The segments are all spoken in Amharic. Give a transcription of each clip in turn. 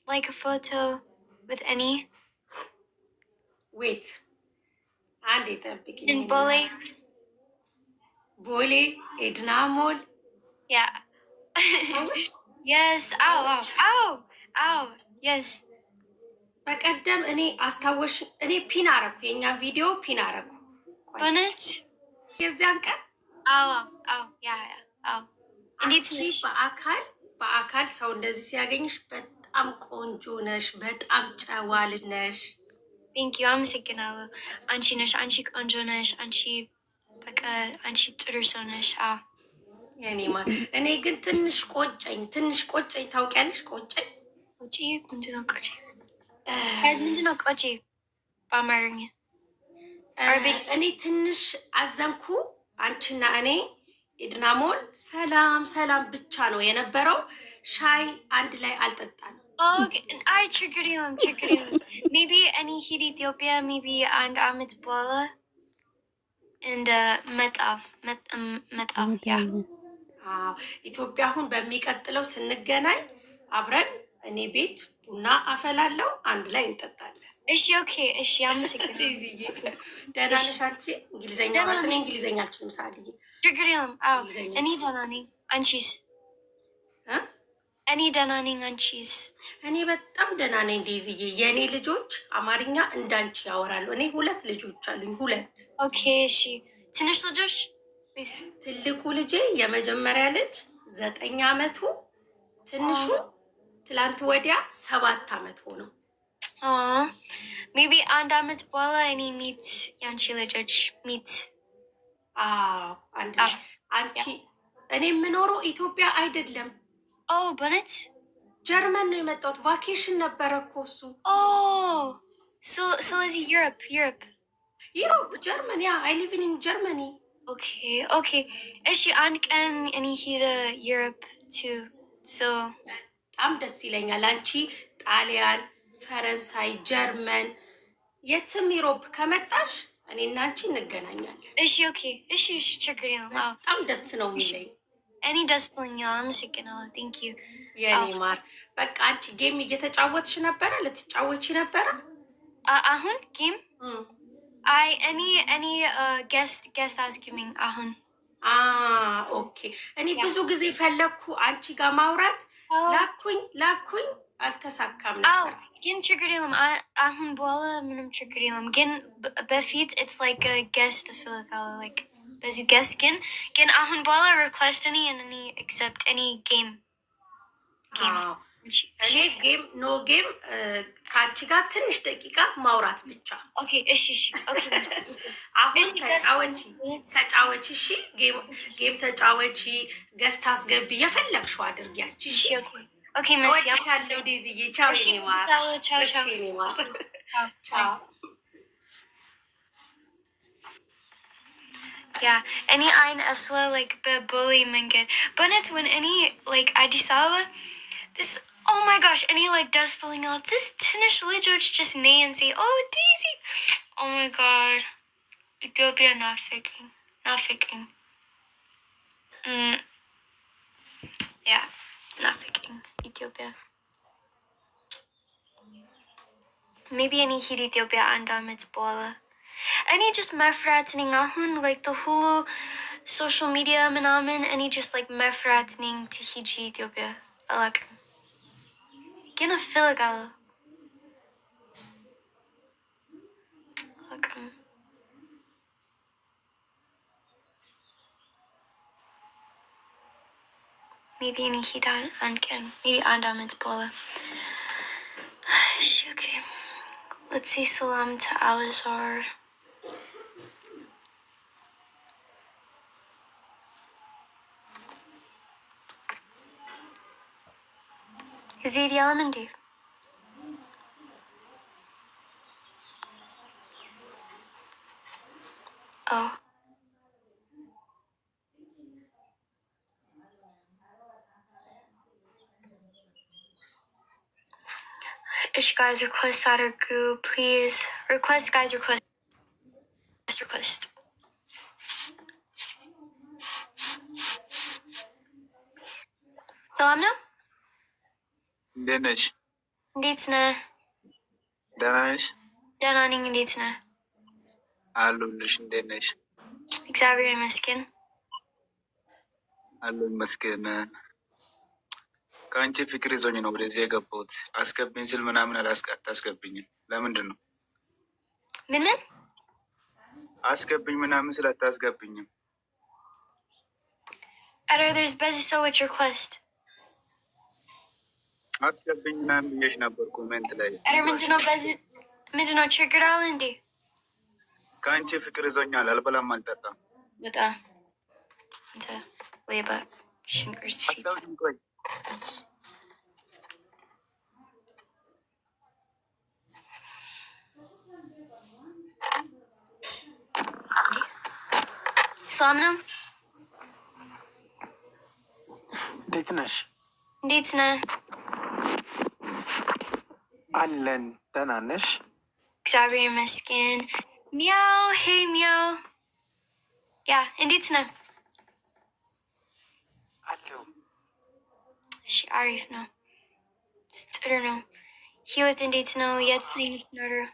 like a photo with any? Wait. And it In Bole? Bole, Edna Mall. Yeah. Yes. Ow. Yes. በቀደም እኔ አስታወሽ እኔ ፒን አረኩ የኛን ቪዲዮ ፒን አረኩ በእውነት የዚያን ቀን እንዴት ነሽ? በአካል ሰው እንደዚህ ሲያገኝሽ በጣም ቆንጆ ነሽ፣ በጣም ጨዋ ልጅ ነሽ። ቴንክ ዩ አመሰግናለሁ። አንቺ ነሽ፣ አንቺ ቆንጆ ነሽ፣ አንቺ በቃ አንቺ ጥሩ ሰው ነሽ። የኔ ማር እኔ ግን ትንሽ ቆጨኝ ታውቂያለሽ? ቆጨኝ ምንድን ነው ቆጨኝ? ምንድን ነው ቆጨኝ በአማርኛ? እኔ ትንሽ አዘንኩ። አንቺና እኔ ኤድናሞል ሰላም ብቻ ነው የነበረው። ሻይ አንድ ላይ አልጠጣንም። አይ ችግር የለም። ሜቢ እኔ ሂድ ኢትዮጵያ ሜቢ አንድ አመት በኋላ እንደ መጣ ያ ኢትዮጵያ አሁን በሚቀጥለው ስንገናኝ አብረን እኔ ቤት ቡና አፈላለው አንድ ላይ እንጠጣለን። እሺ ኦኬ እሺ አመሰግናለሁ። ደህና ነሽ አንቺ? እንግሊዘኛ ማለት እኔ እንግሊዘኛ አልችልም። ሳድዬ ችግር የለም። እኔ ደህና ነኝ። አንቺስ? እኔ ደህና ነኝ። አንቺስ? እኔ በጣም ደህና ነኝ ዴዚዬ። የእኔ ልጆች አማርኛ እንዳንቺ ያወራሉ። እኔ 2 ልጆች አሉኝ። 2 ኦኬ እሺ። ትንሽ ልጆች? ትልቁ ልጄ የመጀመሪያ ልጅ 9 አመቱ፣ ትንሹ ትላንት ወዲያ 7 አመት ሆነው። ሜቢ አንድ አመት በኋላ እኔ ሚት ያንቺ ልጆች ሚት አንድ አንቺ እኔ የምኖረው ኢትዮጵያ አይደለም። በእውነት ጀርመን ነው የመጣሁት። ቫኬሽን ነበረ እኮ እሱ። ስለዚህ ዩሮፕ ጀርመን ያ አይ ሊቭ ኢን ጀርመኒ። ኦኬ እሺ። አንድ ቀን እኔ ሄደ ዩሮፕ ቱ በጣም ደስ ይለኛል። አንቺ ጣሊያን፣ ፈረንሳይ፣ ጀርመን የትም ዩሮፕ ከመጣሽ እኔና አንቺ እንገናኛለን። እሺ ኦኬ እሺ ችግር የለም። በጣም ደስ ነው የሚለኝ። እኔ ደስ ብሎኛል። አመሰግናለሁ። ቴንክ ዩ የኔ ማር። በቃ አንቺ ጌም እየተጫወትሽ ነበረ? ልትጫወቺ ነበረ? አሁን ጌም አይ እኔ ጌስት አስኪሚኝ አሁን ኦኬ። እኔ ብዙ ጊዜ ፈለግኩ አንቺ ጋር ማውራት ላኩኝ አልተሳካም ነበር። ግን ችግር የለም። አሁን በኋላ ምንም ችግር የለም። ግን በፊት ኢትስ ላይክ ጌስት እፈልጋለሁ ላይክ በዚህ ጌስት ግን አሁን በኋላ ሪኩዌስት እኔ አክሰፕት እኔ ጌም ኖ ጌም ከአንቺ ጋር ትንሽ ደቂቃ ማውራት ብቻ። ኦኬ እሺ አሁን ተጫወቺ። እሺ ጌም ተጫወቺ፣ ገስት አስገቢ፣ የፈለግሽው አድርጊ አንቺ። እሺ ኦኬ መሲ ያለው ዴዚዬ ቻው። ቻው። እኔ አይን አስዋ ላይክ በቦሌ መንገድ በእውነት ወን እኔ ላይክ አዲስ አበባ ኦ ማይ ጋሽ እኔ ላይክ ደስ ብሎኛል። ትንሽ ልጆች just ነይ and say ዴዚ ኦ ማይ ጋድ ኢትዮጵያ ናፍቀኝ ናፍቀኝ ኢትዮጵያ ሜቢ እኔ ሂድ ኢትዮጵያ አንድ አመት በኋላ እኔ just መፍራት ነኝ አሁን like the ሁሉ ሶሻል ሚዲያ ምናምን እኔ just like መፍራት ነኝ ትሂጂ ኢትዮጵያ አላውቅም ግን እፈልጋለሁ አላውቅም ሜቢ እኔ ሂድ አንድ ቀን ሜቢ አንድ አመት በኋላ እሺ ኦኬ let's say salam to Alizar. Is he the element? Oh. If you guys request out our group, please request, guys. Request. Salam now? Dinesh. እንዴት ነህ? ደህና ነሽ? ደህና ነኝ። እንዴት ነህ? አለሁልሽ። እንዴት ነሽ? እግዚአብሔር ይመስገን። አለሁ ይመስገን። ከአንቺ ፍቅር ይዞኝ ነው ወደዚህ የገባሁት። አስገብኝ ስል ምናምን አታስገብኝም። ለምንድን ነው? ምን አስገብኝ ምናምን ስል አታስገብኝም? ኧረ there's በዚህ ሰዎች ሪኩዌስት አስገብኝ ምናምን ብዬሽ ነበር ኮሜንት ላይ። ኧረ ምንድነው? በዚህ ምንድነው? ችግር አለ እንዴ? ከአንቺ ፍቅር ይዞኛል። አልበላም አልጠጣም። በጣም አንተ ሌባ ሽንኩርት ፊት ቆይ ሰላም ነው? እንዴት ነሽ? እንዴት ነህ? አለን። ደህና ነሽ? እግዚአብሔር ይመስገን። ሚያው ሄይ ሚያው። ያ እንዴት ነህ? አለሁ። እሺ አሪፍ ነው። ጥሩ ነው። ህይወት እንዴት ነው? የት ነው የምትኖረው?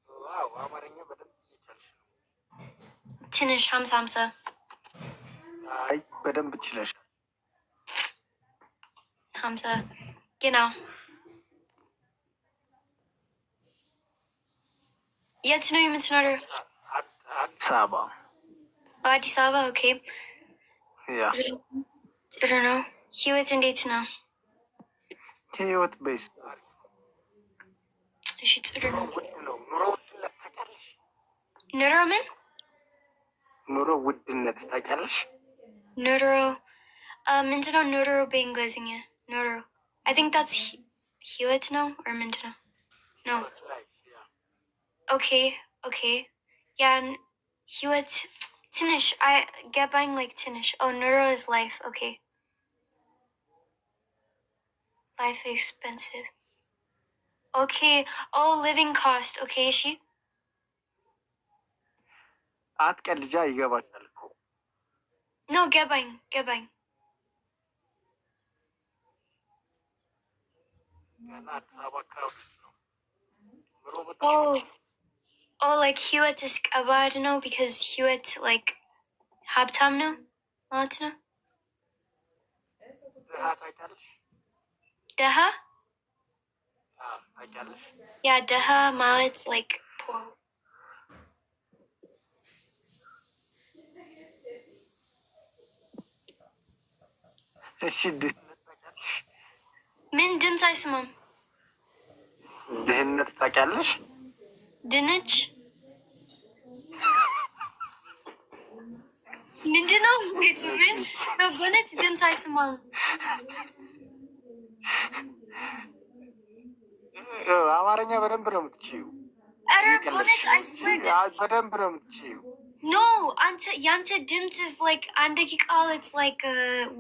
ዋው አማርኛ በደንብ እየቻልሽ ነው። ትንሽ 50-50። አይ በደንብ ችለሽ 50 genau። የት ነው የምትኖረው? አዲስ አበባ። በአዲስ አበባ። ኦኬ ያ ጥሩ ነው። ህይወት እንዴት ነው? ህይወት ቤስት። እሺ ጥሩ ነው። ውድ ነው ኑሮ ውድነት ታውቂያለሽ? ኑሮ ምን? ኑሮ ውድነት ታውቂያለሽ? ኑሮ ምንድነው? ኑሮ በእንግሊዝኛ ኑሮ I think that's ህይወት ነው or ምንድነው? No. ኦኬ ኦኬ ያን ህይወት ትንሽ ገባኝ like ትንሽ ኑሮ is life. Okay. Life expensive. Okay. Living cost. Okay, እሺ አትቀልጃ፣ ይገባሻል እኮ። No, ገባኝ። ገና አዲስ አበባ አካባቢ ነው ኑሮ በጣም like ህይወት is ከባድ ነው because ህይወት like ሀብታም ነው ማለት ነው። ድሀ ታውቂያለሽ? ደሃ? ታውቂያለሽ? ያ ደሃ ማለት like poor. እሺ ድህነት ታውቂያለሽ? ምን ድምፅ አይሰማም? ድህነት ታውቂያለሽ? ድንች ምንድነው? ወይት ምን በእውነት ድምፅ አይሰማም። አማርኛ በደንብ ነው የምትችይው። ኧረ በእውነት አይስወርድ በደንብ ነው የምትችይው። ኖ አንተ ያንተ ድምፅ is like አንድ ደቂቃ it's like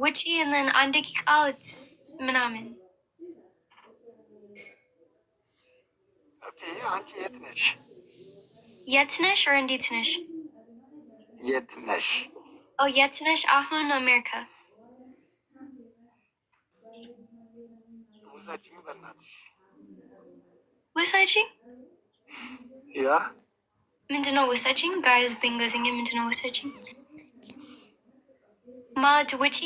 ውጪ and then አንድ ደቂቃ it's ምናምን። ኦኬ አንቺ የት ነሽ? የት ነሽ or እንዴት ነሽ? የት ነሽ? የት ነሽ? አሁን አሜሪካ። ውሰጂኝ በእናትሽ። ውሰጂኝ? ያ ምንድነው ውሰጂኝ? ጋይዝ በእንግሊዝኛ ምንድነው ውሰጂኝ ማለት? ውጪ?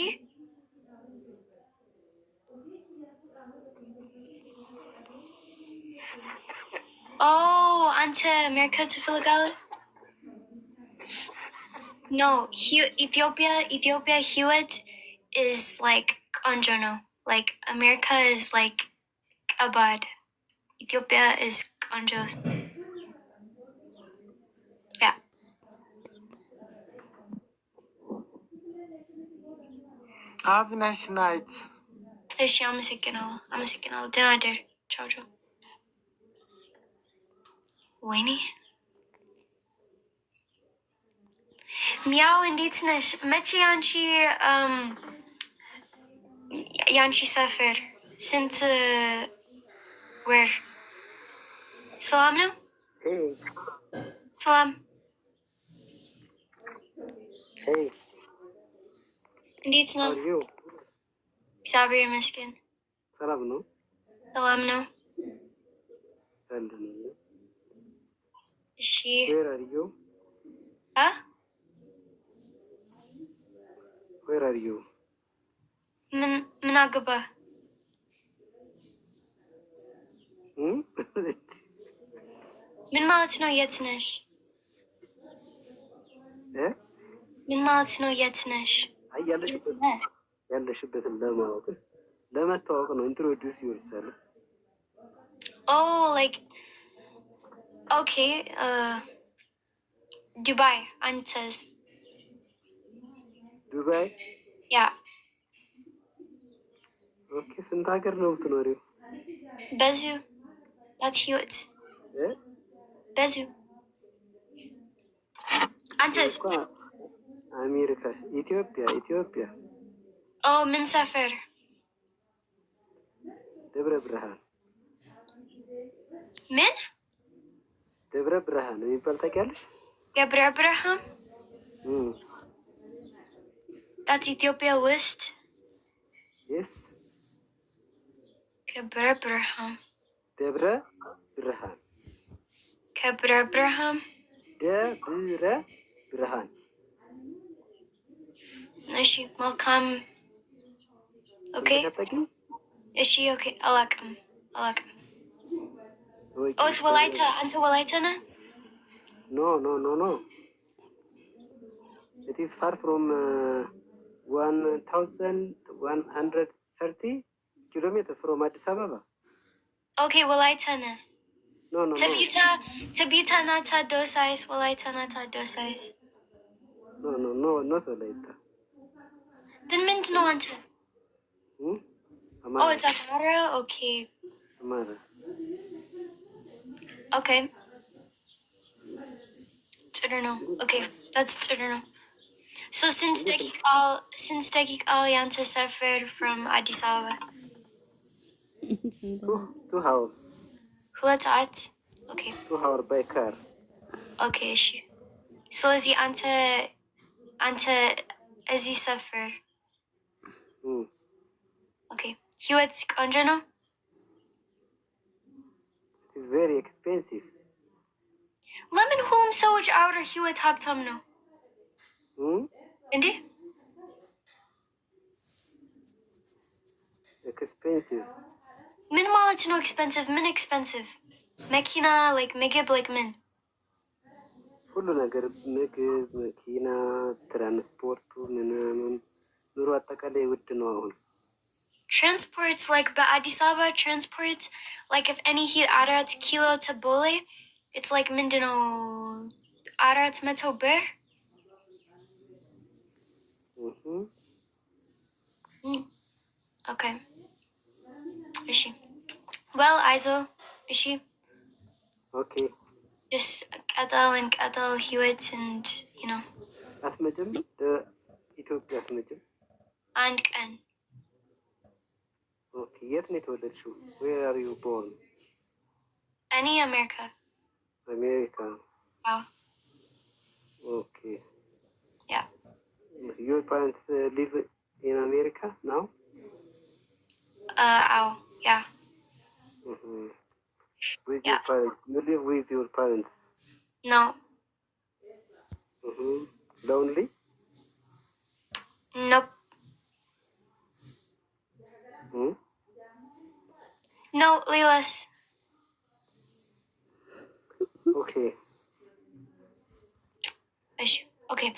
አንተ አሜሪካ ትፈልጋለህ? No, Ethiopia ህይወት is like ቆንጆ ነው. Like America is like ከባድ. Ethiopia is ቆንጆ. Yeah. Have a nice night. እሺ አመሰግናለሁ። ደህና እደር። ቻው ቻው። ወይኔ ሚያው እንዴት ነሽ? መቼ ያንቺ ሰፈር ስንት ወር? ሰላም ነው? ሰላም እንዴት ነው? እግዚአብሔር ይመስገን። ሰላም ነው። ሰላም ነው። እሺ Where are you? Where are you? ምን አገባ? ምን ማለት ነው የት ነሽ? ምን ማለት ነው የት ነሽ? ያለሽበትን ለማወቅ ለመታወቅ ነው። ኢንትሮዲውስ ዩርሰልፍ። Oh, like okay, Dubai, አንተስ? ዱባይ? ያ ኦኬ። ስንት ሀገር ነው የምትኖሪው? በዚሁ that's ህይወት በዚሁ። አንተስ? አሜሪካ። ኢትዮጵያ። Oh, ምን ሰፈር? ደብረ ብርሃን። ምን? ደብረ ብርሃን የሚባል ታውቂያለሽ? ገብረ ብርሃን? that's ኢትዮጵያ ውስጥ? Yes. ገብረ ብርሃን። ደብረ ብርሃን። ገብረ ብርሃን። ደብረ ብርሃን። እሺ መልካም። ኦኬ እሺ ኦኬ። አላውቅም። ኦት ወላይታ። አንተ ወላይታ ነህ? No. It is far from 1130 kilometers from Addis Ababa. ኦኬ ወላይታ ነህ? No. ትቢታ ናታ ዶሳይስ? ወላይታ ናታ ዶሳይስ? No, not ወላይታ። ግን ምንድን ነው አንተ? አማራ። it's አማራ። ኦኬ አማራ። ኦኬ ጥሩ ነው። ኦኬ that's ጥሩ ነው። So since ደቂቃ ያንተ ሰፈር from አዲስ አበባ? 2 hours. 2 ሰዓት። ኦኬ 2 hours by car. ኦኬ እሺ። ስለዚህ አንተ እዚህ ሰፈር። ኦኬ ህይወት ቆንጆ ነው? It's very expensive. ለምን ሁሉም ሰዎች አውረ ህይወት ሀብታም ነው እንዴ? Expensive. ምን ማለት ነው ኤክስፐንሲቭ? ምን ኤክስፐንሲቭ? መኪና like ምግብ like ምን? ሁሉ ነገር ምግብ፣ መኪና፣ ትራንስፖርቱ ምናምን ኑሮ አጠቃላይ ውድ ነው አሁን። Transport like በአዲስ አበባ transport like if any ሂድ 4 ኪሎ to ቦሌ it's like ምንድነው 400 ብር? Okay. እሺ well አይዞ እሺ Okay. just ቀጠል ህይወት and you know አትመጭም? ኢትዮጵያ አትመጭም? አንድ ቀን። ኦኬ የት ነው የተወለድሽው? Where are you born? እኔ አሜሪካ። አዎ። Okay. Yeah. Your parents live in America now? አዎ yeah. With your parents? You live with your parents? No. Lonely? Nope. No, Lilas. Okay. Okay.